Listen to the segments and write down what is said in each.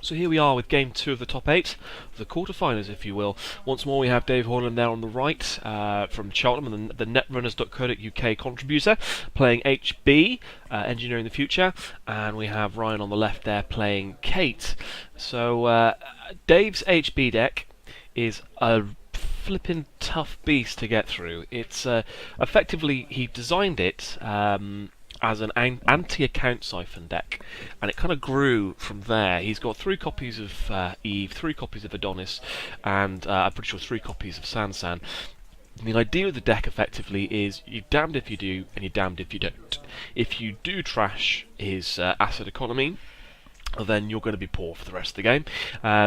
So here we are with game 2 of the top 8, the quarterfinals if you will. Once more we have Dave Horland there on the right from Cheltenham, and the Netrunners.co.uk contributor, playing HB, Engineering the Future, and we have Ryan on the left there playing Kate. So Dave's HB deck is a flippin' tough beast to get through. It's effectively, he designed it as an anti-account siphon deck, and it kind of grew from there. He's got 3 copies of Eve, 3 copies of Adonis, and I'm pretty sure 3 copies of Sansan. The idea of the deck effectively is you're damned if you do and you're damned if you don't. If you do trash his asset economy, then you're going to be poor for the rest of the game.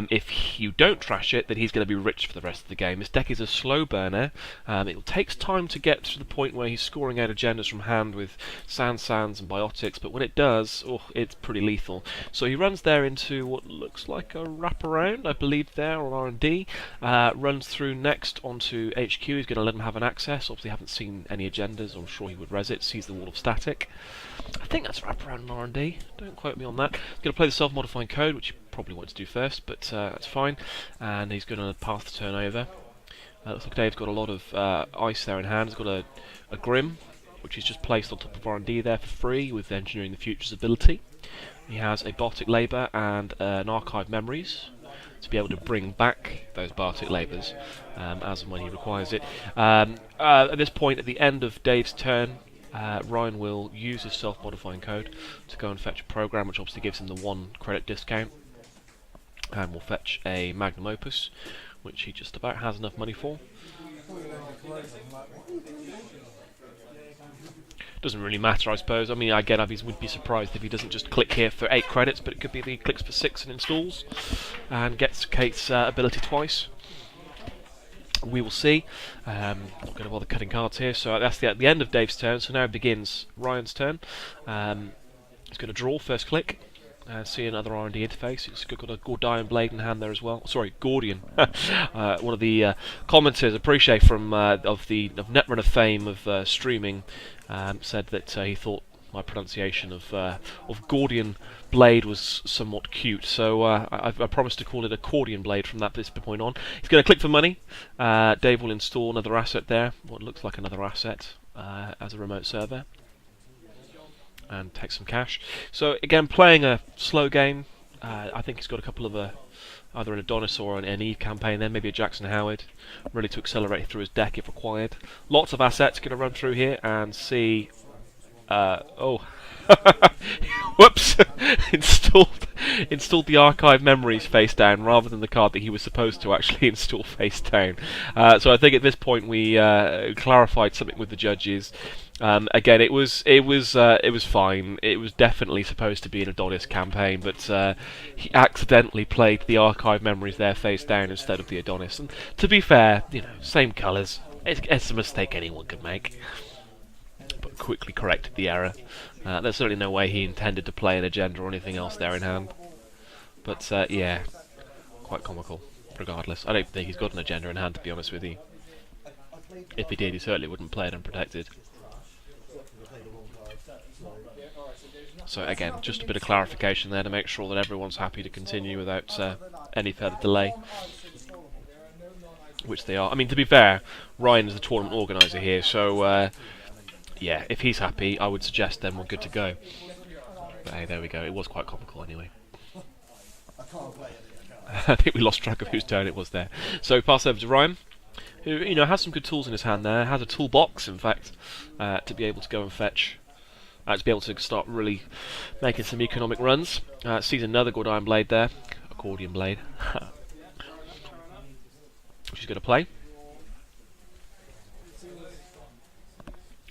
If you don't trash it, then he's going to be rich for the rest of the game. This deck is a slow burner. It takes time to get to the point where he's scoring out agendas from hand with Sans and Biotics, but when it does, it's pretty lethal. So he runs there into what looks like a wraparound, I believe, there on R&D. Runs through next onto HQ. He's going to let him have an access. Obviously, haven't seen any agendas. I'm sure he would res it. Sees the wall of static. I think that's wraparound in R&D. Don't quote me on that. He's going to play the self-modifying code, which you probably want to do first, but that's fine. And he's going to pass the turn over. Looks like Dave's got a lot of ice there in hand. He's got a Grim, which he's just placed on top of R&D there for free with Engineering the Future's ability. He has a Bartic Labour and an Archive Memories to be able to bring back those Bartic Labours as and when he requires it. At this point, at the end of Dave's turn, Ryan will use his self-modifying code to go and fetch a program, which obviously gives him the 1 credit discount, and will fetch a Magnum Opus, which he just about has enough money for. Doesn't really matter, I suppose. I mean, again, I would be surprised if he doesn't just click here for 8 credits, but it could be that he clicks for 6 and installs, and gets Kate's ability twice. We will see. Not going to bother cutting cards here, so that's the end of Dave's turn. So now begins Ryan's turn. He's going to draw first click. See another R&D interface. He's got a Gordian blade in hand there as well. Sorry, Gordian. One of the commenters, appreciate from of Netrunner fame of streaming, said that he thought my pronunciation of Gordian blade was somewhat cute, so I promised to call it accordion blade from this point on. He's going to click for money. Dave will install another asset there, what looks like another asset as a remote server, and take some cash. So again, playing a slow game. I think he's got a couple of either an Adonis or an Eve campaign there, maybe a Jackson Howard, ready to accelerate through his deck if required. Lots of assets going to run through here and see. Whoops! installed the Archive Memories face down rather than the card that he was supposed to actually install face down. So I think at this point we clarified something with the judges. Again, it was fine. It was definitely supposed to be an Adonis campaign, but he accidentally played the Archive Memories there face down instead of the Adonis. And to be fair, same colours. It's a mistake anyone could make. But quickly corrected the error. There's certainly no way he intended to play an agenda or anything else there in hand. But yeah, quite comical. Regardless, I don't think he's got an agenda in hand, to be honest with you. If he did, he certainly wouldn't play it unprotected. So again, just a bit of clarification there to make sure that everyone's happy to continue without any further delay. Which they are. I mean, to be fair, Ryan is the tournament organiser here, so yeah, if he's happy, I would suggest then we're good to go. But hey, there we go. It was quite comical anyway. I think we lost track of whose turn it was there. So pass over to Ryan, who has some good tools in his hand there. Has a toolbox, in fact, to be able to go and fetch. To be able to start really making some economic runs. Sees another Gordian blade there, accordion blade, which he's going to play.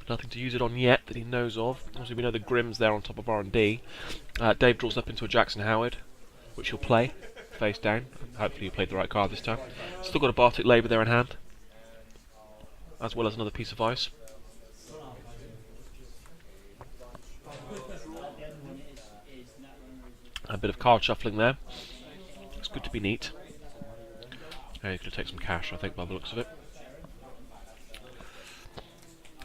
Nothing to use it on yet that he knows of. Obviously we know the Grim's there on top of R&D. Dave draws up into a Jackson Howard, which he'll play, face down. Hopefully he played the right card this time. Still got a Bartic Labour there in hand, as well as another piece of ice. A bit of card shuffling there. It's good to be neat. And he's going to take some cash, I think, by the looks of it.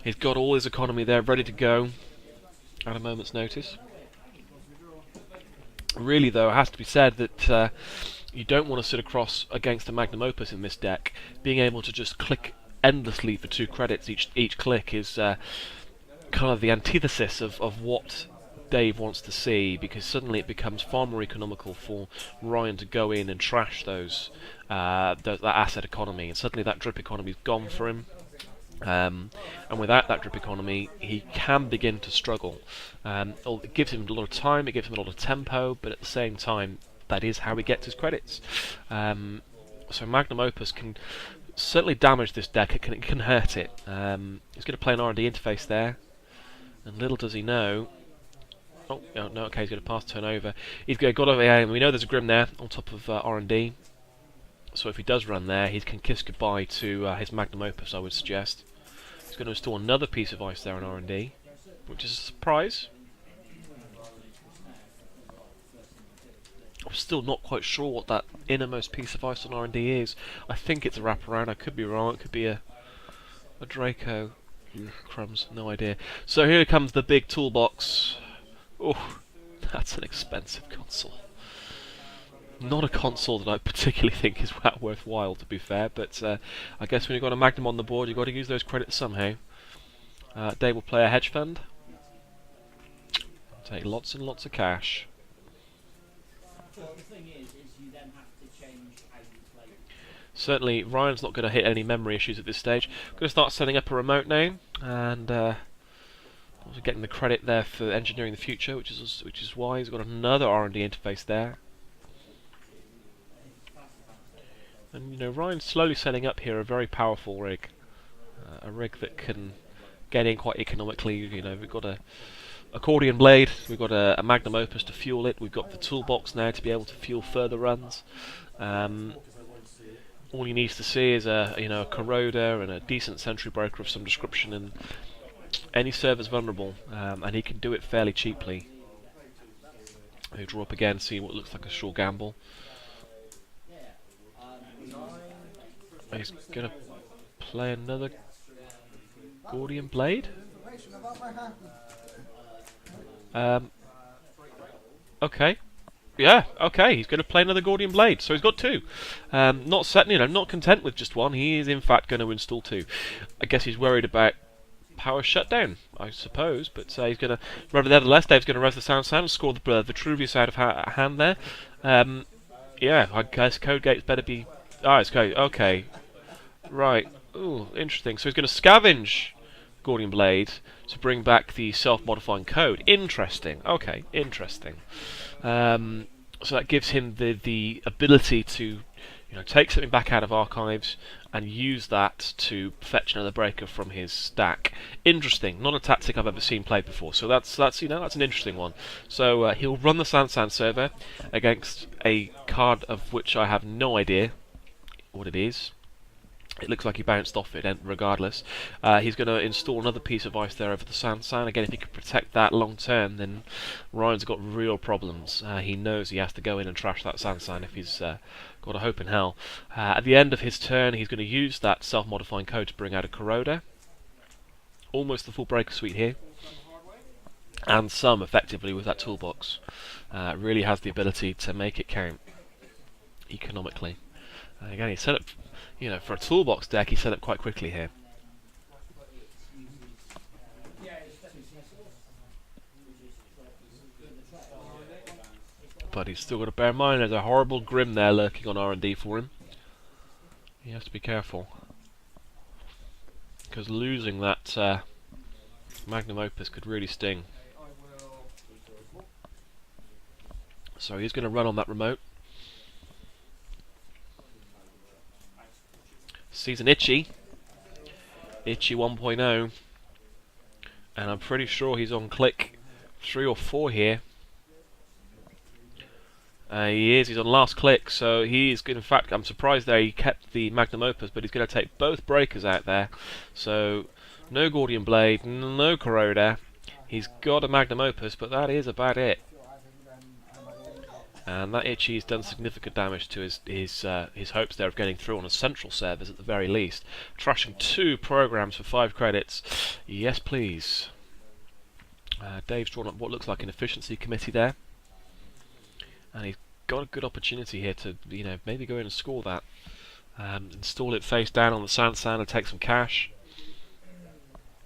He's got all his economy there ready to go at a moment's notice. Really, though, it has to be said that you don't want to sit across against a magnum opus in this deck. Being able to just click endlessly for 2 credits each click is kind of the antithesis of what Dave wants to see, because suddenly it becomes far more economical for Ryan to go in and trash that asset economy, and suddenly that drip economy is gone for him. And without that drip economy, he can begin to struggle. It gives him a lot of time, it gives him a lot of tempo, but at the same time, that is how he gets his credits. So Magnum Opus can certainly damage this deck. It can hurt it. He's going to play an R&D interface there, and little does he know. Oh no, okay, he's going to pass turn over. He's got over and we know there's a Grim there on top of R&D. So if he does run there, he can kiss goodbye to his Magnum Opus, I would suggest. He's going to install another piece of ice there on R&D, which is a surprise. I'm still not quite sure what that innermost piece of ice on R&D is. I think it's a wraparound. I could be wrong. It could be a Draco. Crumbs, no idea. So here comes the big toolbox. Oh, that's an expensive console. Not a console that I particularly think is that worthwhile, to be fair, but I guess when you've got a Magnum on the board, you've got to use those credits somehow. Dave will play a hedge fund. Take lots and lots of cash. Certainly, Ryan's not going to hit any memory issues at this stage. I'm going to start setting up a remote now, and also getting the credit there for engineering the future, which is why he's got another R&D interface there. And you know, Ryan's slowly setting up here a very powerful rig, a rig that can get in quite economically. You know, we've got a accordion blade, we've got a Magnum Opus to fuel it, we've got the toolbox now to be able to fuel further runs. All he needs to see is a corroder and a decent sentry breaker of some description, and any server's vulnerable, and he can do it fairly cheaply. We draw up again, see what looks like a sure gamble. He's going to play another Gordian Blade. Okay. Yeah, okay, he's going to play another Gordian Blade, so he's got 2. Not content with just 1, he is in fact going to install 2. I guess he's worried about power shutdown, I suppose, but he's going to... Nevertheless, Dave's going to res the sound and score the Vitruvius out of hand there. Yeah, I guess code gates better be... Ah, it's code, okay. Right, ooh, interesting. So he's going to scavenge Gordian Blade to bring back the self-modifying code. Interesting, okay, interesting. So that gives him the ability to take something back out of archives and use that to fetch another breaker from his stack. Interesting, not a tactic I've ever seen played before. So that's an interesting one. So he'll run the Sansan server against a card of which I have no idea what it is. It looks like he bounced off it, and regardless. He's going to install another piece of ice there over the Sansan. Again, if he can protect that long term, then Ryan's got real problems. He knows he has to go in and trash that Sansan if he's got a hope in hell. At the end of his turn, he's going to use that self-modifying code to bring out a Corroder. Almost the full breaker suite here. And some, effectively, with that toolbox. Really has the ability to make it count economically. Again, he's set up... for a toolbox deck, he set up quite quickly here. But he's still got to bear in mind there's a horrible Grim there lurking on R&D for him. He has to be careful, because losing that Magnum Opus could really sting. So he's going to run on that remote. Sees an Itchy 1.0, and I'm pretty sure he's on click 3 or 4 here. He's on last click, so he's in fact, I'm surprised there he kept the Magnum Opus, but he's going to take both breakers out there. So no Gordian Blade, no Corroder. He's got a Magnum Opus, but that is about it. And that Itchy's done significant damage to his hopes there of getting through on a central servers at the very least. Trashing 2 programs for 5 credits. Yes, please. Dave's drawn up what looks like an efficiency committee there. and he's got a good opportunity here to, maybe go in and score that. Install it face down on the sand and take some cash.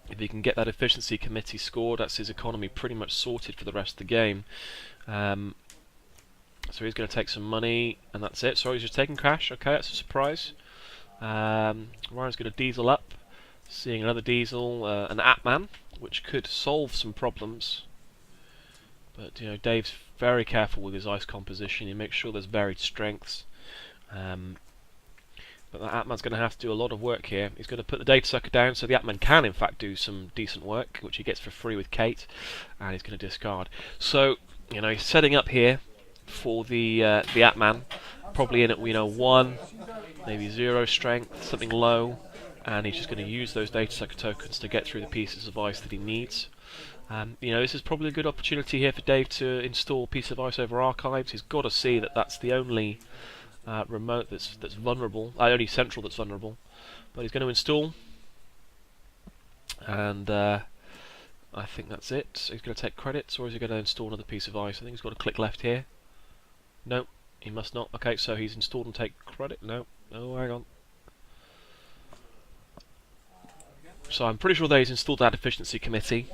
If he can get that efficiency committee scored, that's his economy pretty much sorted for the rest of the game. So he's going to take some money, and that's it. So he's just taking cash. Okay, that's a surprise. Ryan's going to diesel up, seeing another diesel, an Atman, which could solve some problems. But Dave's very careful with his ice composition. He makes sure there's varied strengths. But that Atman's going to have to do a lot of work here. He's going to put the data sucker down, so the Atman can in fact do some decent work, which he gets for free with Kate, and he's going to discard. So he's setting up here for the Atman, probably in at 1, maybe 0 strength, something low, and he's just going to use those data sucker tokens to get through the pieces of ice that he needs. This is probably a good opportunity here for Dave to install a piece of ice over archives. He's got to see that that's the only remote that's vulnerable, only central that's vulnerable. But he's going to install, and I think that's it. He's going to take credits, or is he going to install another piece of ice? I think he's got to click left here. No, he must not. Okay, so he's installed and take credit. No, hang on. So I'm pretty sure that he's installed that efficiency committee,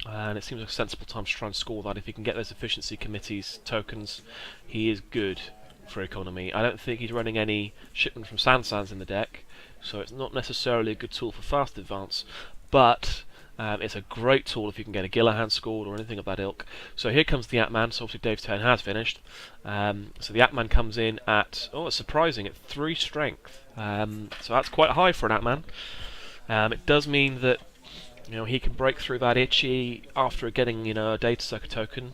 and it seems like a sensible time to try and score that. If he can get those efficiency committees tokens, he is good for economy. I don't think he's running any shipment from Sands in the deck, so it's not necessarily a good tool for fast advance, but it's a great tool if you can get a Gillahan scored or anything of that ilk. So here comes the Atman. So obviously Dave's turn has finished. So the Atman comes in at, it's surprising, at 3 strength. So that's quite high for an Atman. It does mean that he can break through that itchy after getting a data sucker token.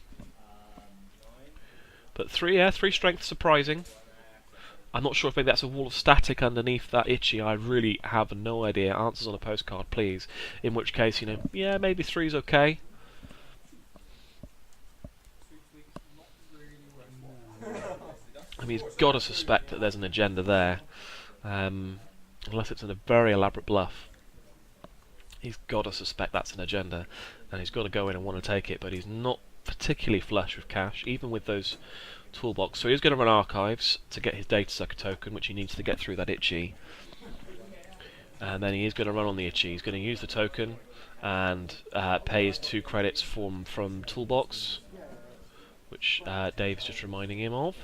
But 3 strength, surprising. I'm not sure if maybe that's a wall of static underneath that itchy. I really have no idea. Answers on a postcard, please. In which case, maybe 3's okay. I mean, he's got to suspect that there's an agenda there, unless it's in a very elaborate bluff. He's got to suspect that's an agenda, and he's got to go in and want to take it. But he's not particularly flush with cash, even with those toolbox. So he's going to run archives to get his data sucker token, which he needs to get through that itchy. And then he is going to run on the itchy. He's going to use the token and pay his 2 credits from toolbox, which Dave's just reminding him of.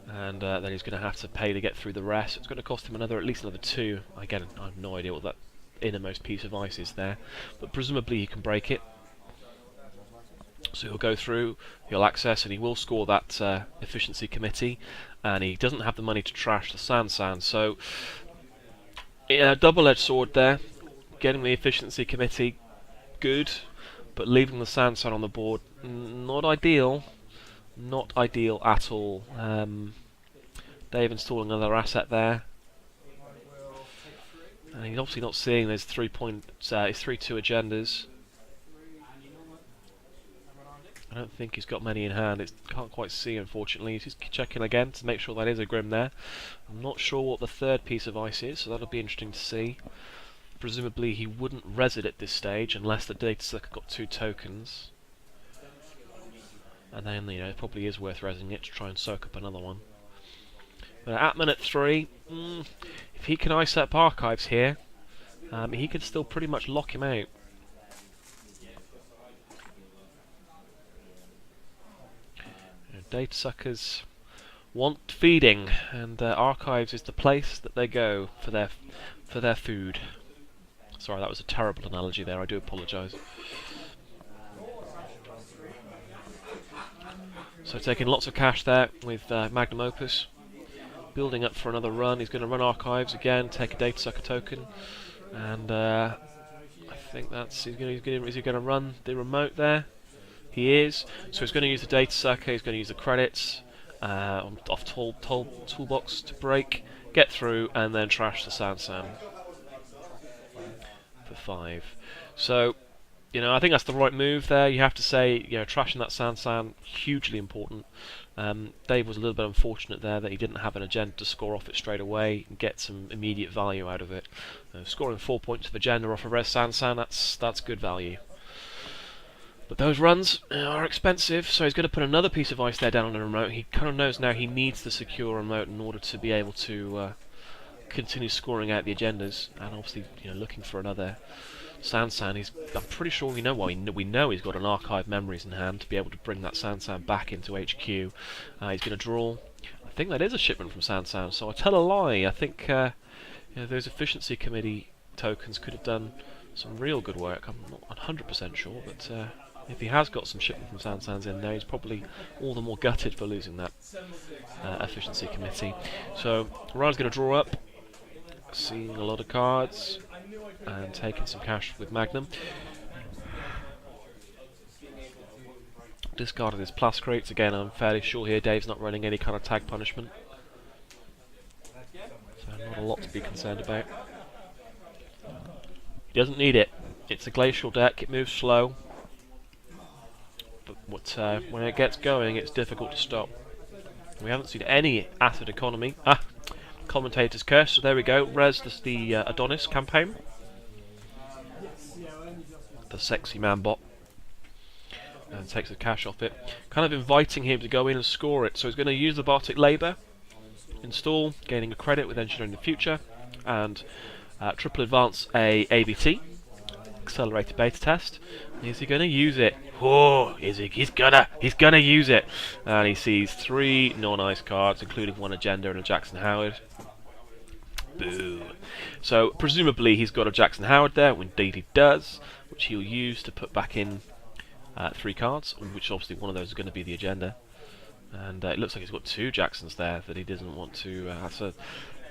And then he's going to have to pay to get through the rest. It's going to cost him at least another 2. Again, I have no idea what that innermost piece of ice is there, but presumably he can break it. So he'll go through, he'll access, and he will score that efficiency committee, and he doesn't have the money to trash the sand. So, double-edged sword there. Getting the efficiency committee, good, but leaving the sand on the board, not ideal. Not ideal at all. Dave installing another asset there. And he's obviously not seeing those 3-2 agendas. I don't think he's got many in hand. Can't quite see, unfortunately. He's just checking again to make sure that is a Grim there. I'm not sure what the 3rd piece of ice is, so that'll be interesting to see. Presumably he wouldn't res it at this stage unless the data sucker got 2 tokens. And then, it probably is worth resing it to try and soak up another one. But Atman at 3, if he can ice up archives here, he can still pretty much lock him out. Data suckers want feeding, and archives is the place that they go for their food. Sorry, that was a terrible analogy there. I do apologise. So taking lots of cash there with Magnum Opus, building up for another run. He's going to run archives again, take a data sucker token, and I think is he going to run the remote there? He is. So he's going to use the data sucker. He's going to use the credits off toolbox to break, get through, and then trash the sand for 5. So, I think that's the right move there. You have to say, trashing that sand, hugely important. Dave was a little bit unfortunate there that he didn't have an agenda to score off it straight away and get some immediate value out of it. Scoring 4 points of agenda off a res sand, that's good value. But those runs are expensive, so he's going to put another piece of ice there down on the remote. He kind of knows now he needs the secure remote in order to be able to continue scoring out the agendas, and obviously, looking for another Sansan. I'm pretty sure we know why. We know he's got an archive memories in hand to be able to bring that Sansan back into HQ. He's going to draw. I think that is a shipment from Sansan, so I tell a lie. I think those efficiency committee tokens could have done some real good work. I'm not 100% sure, but if he has got some shipment from Sansans in there, he's probably all the more gutted for losing that efficiency committee. So Ryan's going to draw up, seeing a lot of cards, and taking some cash with Magnum. Discarded his plus crates. Again, I'm fairly sure here Dave's not running any kind of tag punishment. So not a lot to be concerned about. He doesn't need it. It's a glacial deck, it moves slow. But when it gets going, it's difficult to stop. We haven't seen any acid economy. Commentator's curse. So there we go. Res the Adonis campaign. The sexy man bot. And takes the cash off it. Kind of inviting him to go in and score it. So he's going to use the Bartic Labour. Install, gaining a credit with Engineering the Future. And triple advance a ABT. Accelerated beta test. Is he going to use it? Oh, he's gonna use it. And he sees 3 non-ice cards, including 1 agenda and a Jackson Howard. Boo. So presumably he's got a Jackson Howard there, indeed he does, which he'll use to put back in 3 cards, which obviously one of those is going to be the agenda. And it looks like he's got 2 Jacksons there that he doesn't want to. That's a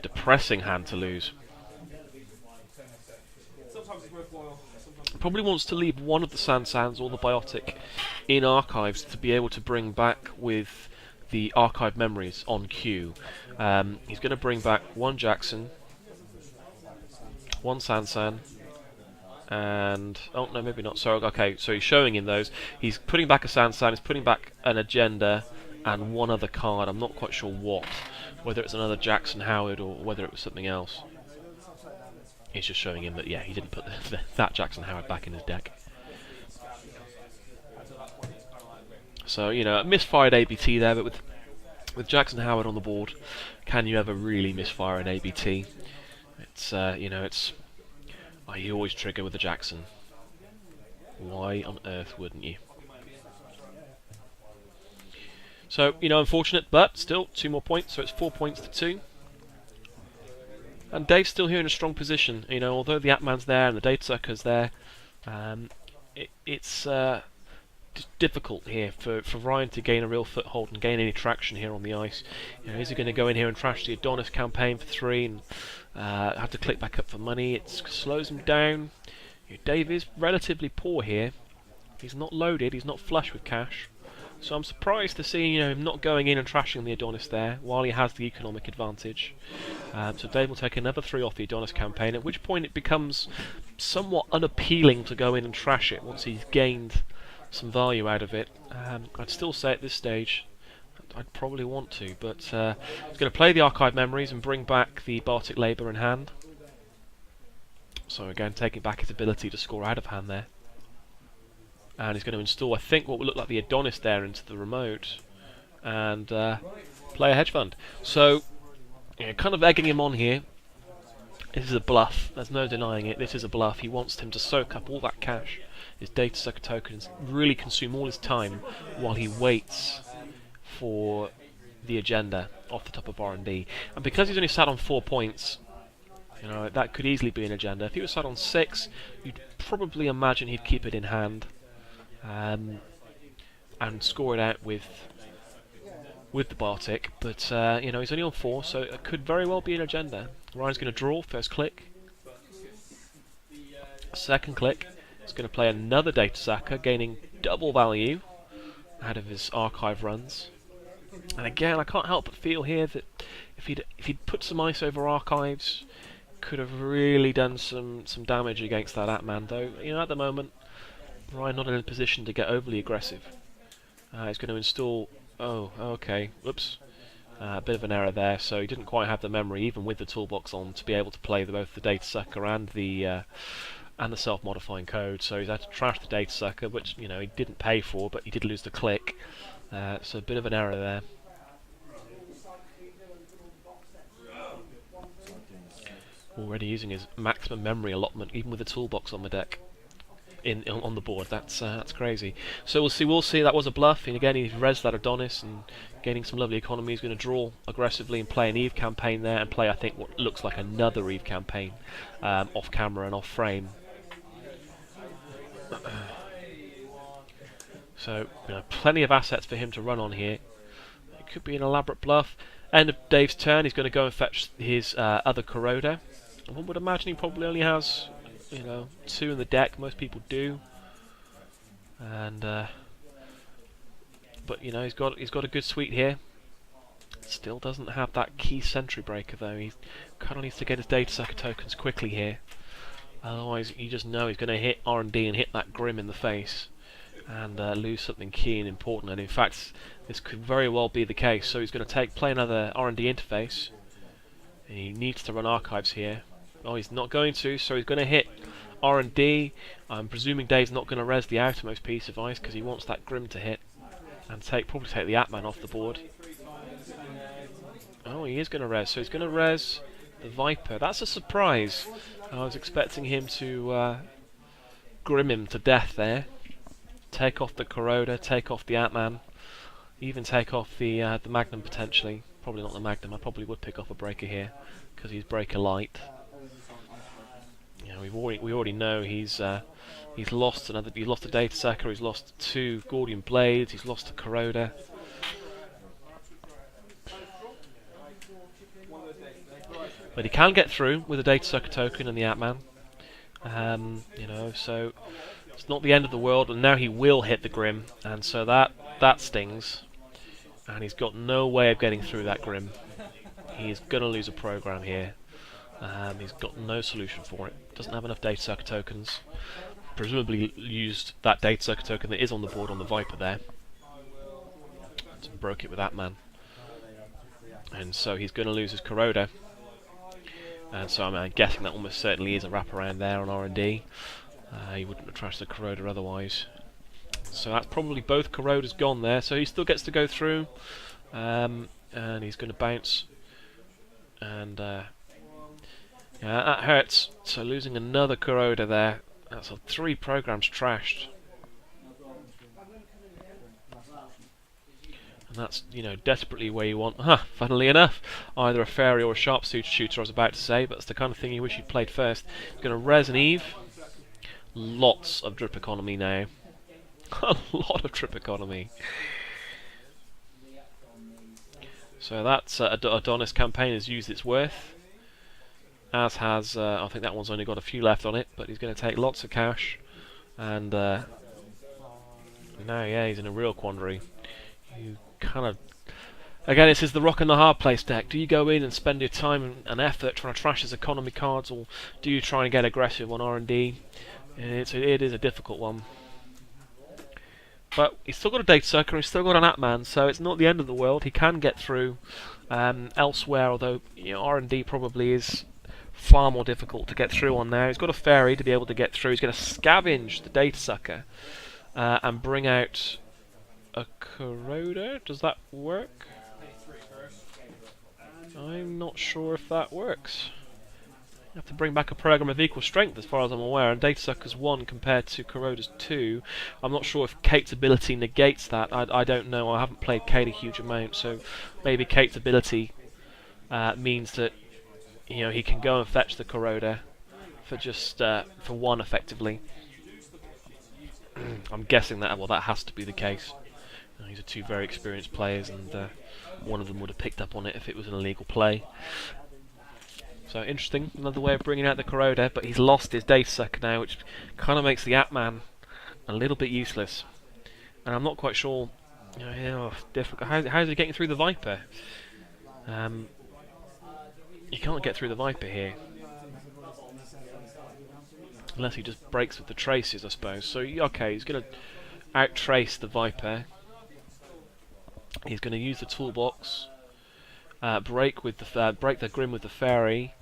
depressing hand to lose. Probably wants to leave one of the Sansans or the Biotic in archives to be able to bring back with the archive memories on cue. He's going to bring back 1 Jackson, 1 Sansan, and oh no, maybe not. So okay, so he's showing him those. He's putting back a Sansan. He's putting back an agenda and 1 other card. I'm not quite sure what, whether it's another Jackson Howard or whether it was something else. He's just showing him that, yeah, he didn't put that Jackson Howard back in his deck. So, a misfired ABT there, but with Jackson Howard on the board, can you ever really misfire an ABT? It's, you always trigger with a Jackson. Why on earth wouldn't you? So, unfortunate, but still 2 more points, so it's 4 points to 2. And Dave's still here in a strong position. Although the Atman's there and the Data Sucker's there, it's just difficult here for Ryan to gain a real foothold and gain any traction here on the ice. Is he going to go in here and trash the Adonis campaign for 3 and have to click back up for money? It slows him down. Dave is relatively poor here. He's not loaded, he's not flush with cash. So I'm surprised to see him not going in and trashing the Adonis there while he has the economic advantage. So Dave will take another 3 off the Adonis campaign, at which point it becomes somewhat unappealing to go in and trash it once he's gained some value out of it. I'd still say at this stage I'd probably want to, but he's going to play the archive memories and bring back the Bartic Labour in hand. So again, taking back his ability to score out of hand there. And he's going to install, I think, what will look like the Adonis there into the remote and play a hedge fund. So, kind of egging him on here. This is a bluff. There's no denying it. This is a bluff. He wants him to soak up all that cash, his Data Sucker tokens, really consume all his time while he waits for the agenda off the top of R&D. And because he's only sat on 4 points, that could easily be an agenda. If he was sat on 6, you'd probably imagine he'd keep it in hand. And score it out with the Bartic, but he's only on 4, so it could very well be an agenda. Ryan's going to draw first click, second click. He's going to play another Data Sucker, gaining double value out of his archive runs. And again, I can't help but feel here that if he'd put some ice over archives, could have really done some damage against that Atman. Though at the moment, Ryan not in a position to get overly aggressive. He's going to install. Oh, okay. Whoops. A bit of an error there. So he didn't quite have the memory, even with the toolbox on, to be able to play both the Data Sucker and the and the self-modifying code, so he's had to trash the data sucker, which he didn't pay for, but he did lose the click. So a bit of an error there. Already using his maximum memory allotment, even with the toolbox on the deck, on the board. That's crazy. So we'll see. That was a bluff, and again he res that Adonis and gaining some lovely economy. He's going to draw aggressively and play an Eve campaign there, and play I think what looks like another Eve campaign, off camera and off frame. So plenty of assets for him to run on here. It could be an elaborate bluff. End of Dave's turn. He's going to go and fetch his other Corroder. One would imagine he probably only has 2 in the deck. Most people do, and but he's got a good suite here. Still doesn't have that key sentry breaker though. He kind of needs to get his data sucker tokens quickly here. Otherwise, you just know he's going to hit R&D and hit that Grim in the face, and lose something key and important. And in fact, this could very well be the case. So he's going to play another R&D interface. And he needs to run archives here. Oh, he's not going to, so he's going to hit R&D. I'm presuming Dave's not going to res the outermost piece of ice because he wants that Grim to hit, and probably take the Atman off the board. Oh, he is going to res, so he's going to res the Viper. That's a surprise. I was expecting him to Grim him to death there. Take off the Corroder, take off the Atman, even take off the Magnum potentially. Probably not the Magnum. I probably would pick off a breaker here because he's breaker light. We already know he's lost another. He's lost a data sucker. He's lost 2 Gordian blades. He's lost a Corroder. But he can get through with a data sucker token and the Atman. So it's not the end of the world. And now he will hit the Grim, and so that stings. And he's got no way of getting through that Grim. He's going to lose a program here. He's got no solution for it. Doesn't have enough data sucker tokens. Presumably used that data sucker token that is on the board on the Viper there. So broke it with that man. And so he's going to lose his Corroder. And so I'm guessing that almost certainly is a wraparound there on R&D. He wouldn't have trashed the Corroder otherwise. So that's probably both Corroders gone there. So he still gets to go through. And he's going to bounce. And yeah, that hurts. So losing another Corroder there. That's 3 programs trashed. And that's, desperately where you want, funnily enough, either a fairy or a sharpshooter shooter, I was about to say, but it's the kind of thing you wish you'd played first. He's going to res an Eve. Lots of drip economy now. A lot of trip economy. So that's Adonis campaign has used its worth. As has, I think that one's only got a few left on it, but he's going to take lots of cash. And now, yeah, he's in a real quandary. You kind of... Again, this is the rock and the hard place deck. Do you go in and spend your time and effort trying to trash his economy cards, or do you try and get aggressive on R&D? It is a difficult one. But he's still got a data sucker, he's still got an Atman, so it's not the end of the world. He can get through elsewhere, although R&D probably is far more difficult to get through on now. He's got a fairy to be able to get through. He's going to scavenge the data sucker and bring out a Corroder. Does that work? I'm not sure if that works. You have to bring back a program of equal strength as far as I'm aware, and Data Sucker's 1 compared to Corroder's 2. I'm not sure if Kate's ability negates that. I don't know. I haven't played Kate a huge amount, so maybe Kate's ability means that he can go and fetch the Corroder for just for 1 effectively. I'm guessing that that has to be the case. These are 2 very experienced players, and one of them would have picked up on it if it was an illegal play. So interesting, another way of bringing out the Corroder, but he's lost his data sucker now, which kind of makes the Atman a little bit useless. And I'm not quite sure, difficult. How's he getting through the Viper? You can't get through the Viper here. Unless he just breaks with the traces, I suppose. So, okay, he's going to out-trace the Viper. He's going to use the toolbox. Break the Grim with the fairy,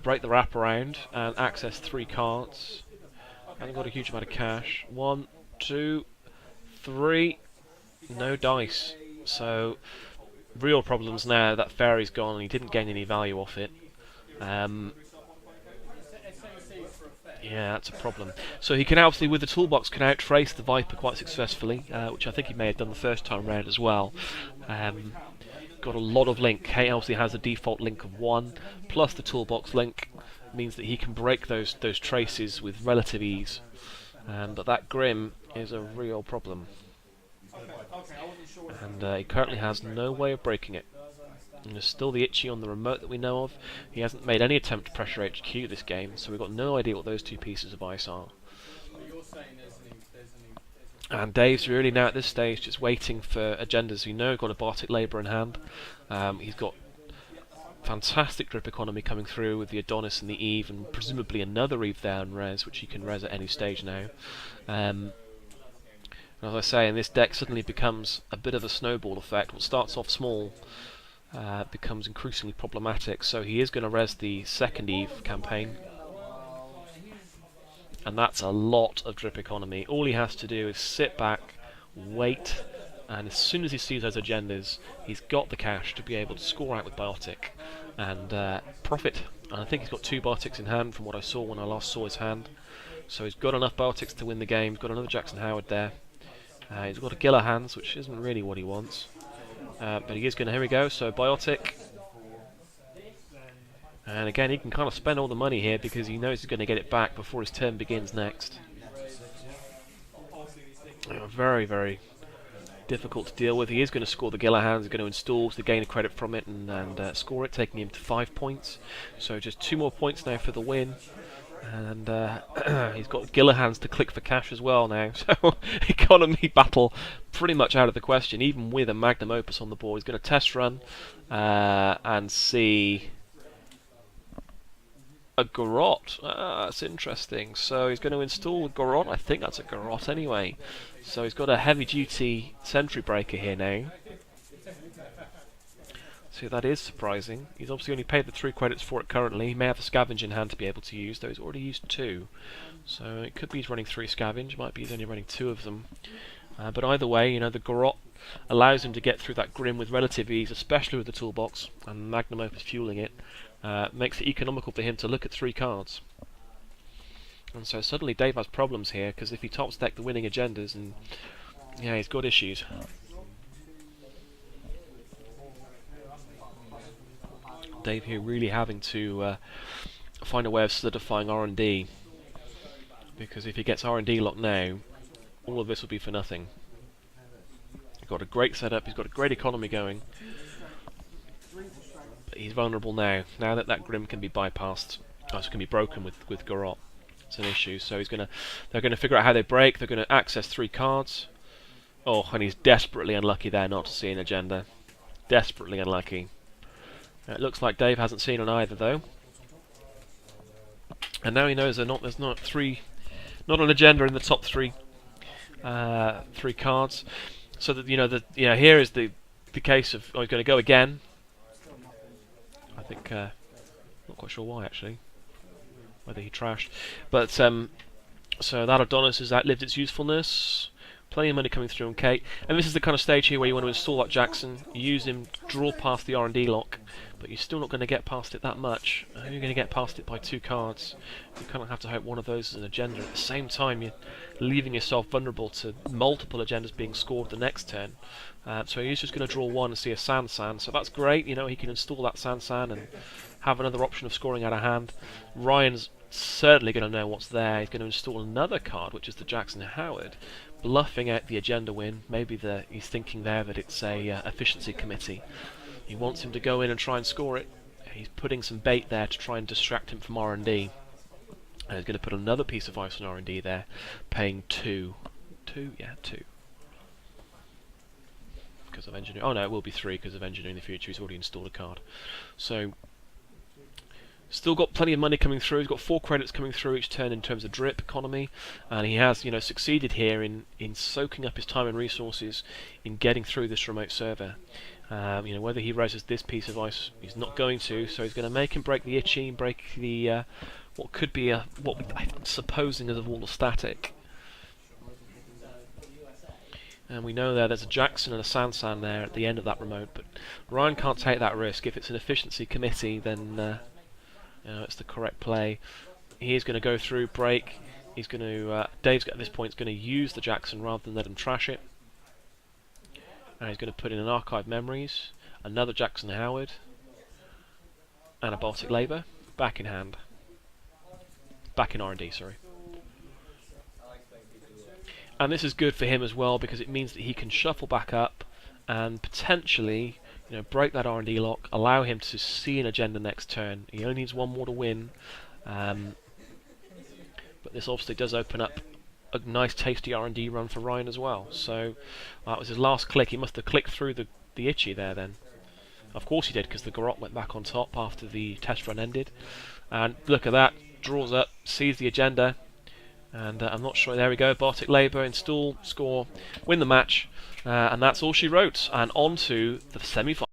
break the wraparound, and access 3 cards. Hasn't got a huge amount of cash. 1, 2, 3. No dice. So, real problems now. That fairy's gone and he didn't gain any value off it. Yeah, that's a problem. So he can obviously, with the toolbox, can outtrace the Viper quite successfully, which I think he may have done the first time round as well. Got a lot of link. He obviously has a default link of 1, plus the toolbox link means that he can break those traces with relative ease. But that Grim is a real problem. And he currently has no way of breaking it. And there's still the Itchy on the remote that we know of. He hasn't made any attempt to pressure HQ this game, so we've got no idea what those two pieces of ice are. And Dave's really now at this stage just waiting for agendas. We know he's got a Bartic Labour in hand. He's got fantastic drip economy coming through with the Adonis and the Eve, and presumably another Eve there on res, which he can res at any stage now. And as I say, in this deck suddenly becomes a bit of a snowball effect. What starts off small becomes increasingly problematic, so he is going to res the second Eve campaign, and that's a lot of drip economy. All he has to do is sit back, wait, and as soon as he sees those agendas, he's got the cash to be able to score out with Biotic and profit. And I think he's got 2 Biotics in hand from what I saw when I last saw his hand, so he's got enough Biotics to win the game. He's got another Jackson Howard there. He's got a Giller hands, which isn't really what he wants. But he is going to, here we go, so Biotic. And again, he can kind of spend all the money here because he knows he's going to get it back before his turn begins next. Very, very difficult to deal with. He is going to score the Giller hands, he's going to install to gain a credit from it and score it, taking him to 5 points. So just 2 more points now for the win. And he's got Giller hands to click for cash as well now, so economy battle pretty much out of the question, even with a Magnum Opus on the board. He's going to test run and see a Garrote. That's interesting. So he's going to install a Garrote. I think that's a Garrote anyway. So he's got a heavy duty sentry breaker here now. So that is surprising. He's obviously only paid the 3 credits for it currently. He may have a scavenge in hand to be able to use, though he's already used 2. So it could be he's running 3 scavenge, might be he's only running 2 of them. But either way, you know, the Garrote allows him to get through that Grim with relative ease, especially with the toolbox, and Magnum Opus fueling it. Makes it economical for him to look at 3 cards. And so suddenly Dave has problems here, because if he top deck the winning agendas, and yeah, he's got issues. Dave here really having to find a way of solidifying R&D, because if he gets R&D locked now, all of this will be for nothing. He's got a great setup, he's got a great economy going, but he's vulnerable now. Now that that Grim can be bypassed, it can be broken with Garrote. It's an issue, so they're gonna figure out how they break. They're gonna access 3 cards. Oh, and he's desperately unlucky there not to see an agenda. Desperately unlucky. It looks like Dave hasn't seen on either though, and now he knows there's not an agenda in the top 3 cards. So that here is the case of he's going to go again. I think not quite sure why actually, whether he trashed, but so that Adonis has outlived its usefulness. Plenty of money coming through on Kate, and this is the kind of stage here where you want to install that Jackson, use him, draw past the R&D lock, but you're still not going to get past it that much. You're going to get past it by 2 cards. You kind of have to hope one of those is an agenda. At the same time, you're leaving yourself vulnerable to multiple agendas being scored the next turn. So he's just going to draw 1 and see a San, so that's great. You know, he can install that San and have another option of scoring out of hand. Ryan's certainly going to know what's there. He's going to install another card, which is the Jackson Howard, bluffing out the agenda win. Maybe he's thinking there that it's a efficiency committee. He wants him to go in and try and score it. He's putting some bait there to try and distract him from R&D. And he's going to put another piece of ice on R&D there, paying 2. 2? Yeah, 2. Because of engineering. Oh no, it will be 3 because of engineering in the future. He's already installed a card. So still got plenty of money coming through. He's got 4 credits coming through each turn in terms of drip economy, and he has, succeeded here in soaking up his time and resources in getting through this remote server. Whether he reses this piece of ice, he's not going to. So he's going to make him break the Itchy, break the what could be I'm supposing is a wall of static. And we know there's a Jackson and a Sansan there at the end of that remote, but Ryan can't take that risk. If it's an efficiency committee, then it's the correct play. He's going to go through, break. He's going to Dave's at this point is going to use the Jackson rather than let him trash it. And he's going to put in an Archive Memories, another Jackson Howard, and a Baltic Labour. Back in hand. Back in R&D, sorry. And this is good for him as well because it means that he can shuffle back up and potentially, break that R&D lock, allow him to see an agenda next turn. He only needs one more to win, but this obviously does open up a nice tasty R&D run for Ryan as well. So that was his last click. He must have clicked through the Itchy there then. Of course he did, because the Garrote went back on top after the test run ended. And look at that, draws up, sees the agenda, and I'm not sure, there we go, Baltic Labour, install, score, win the match, and that's all she wrote. And on to the semi-final.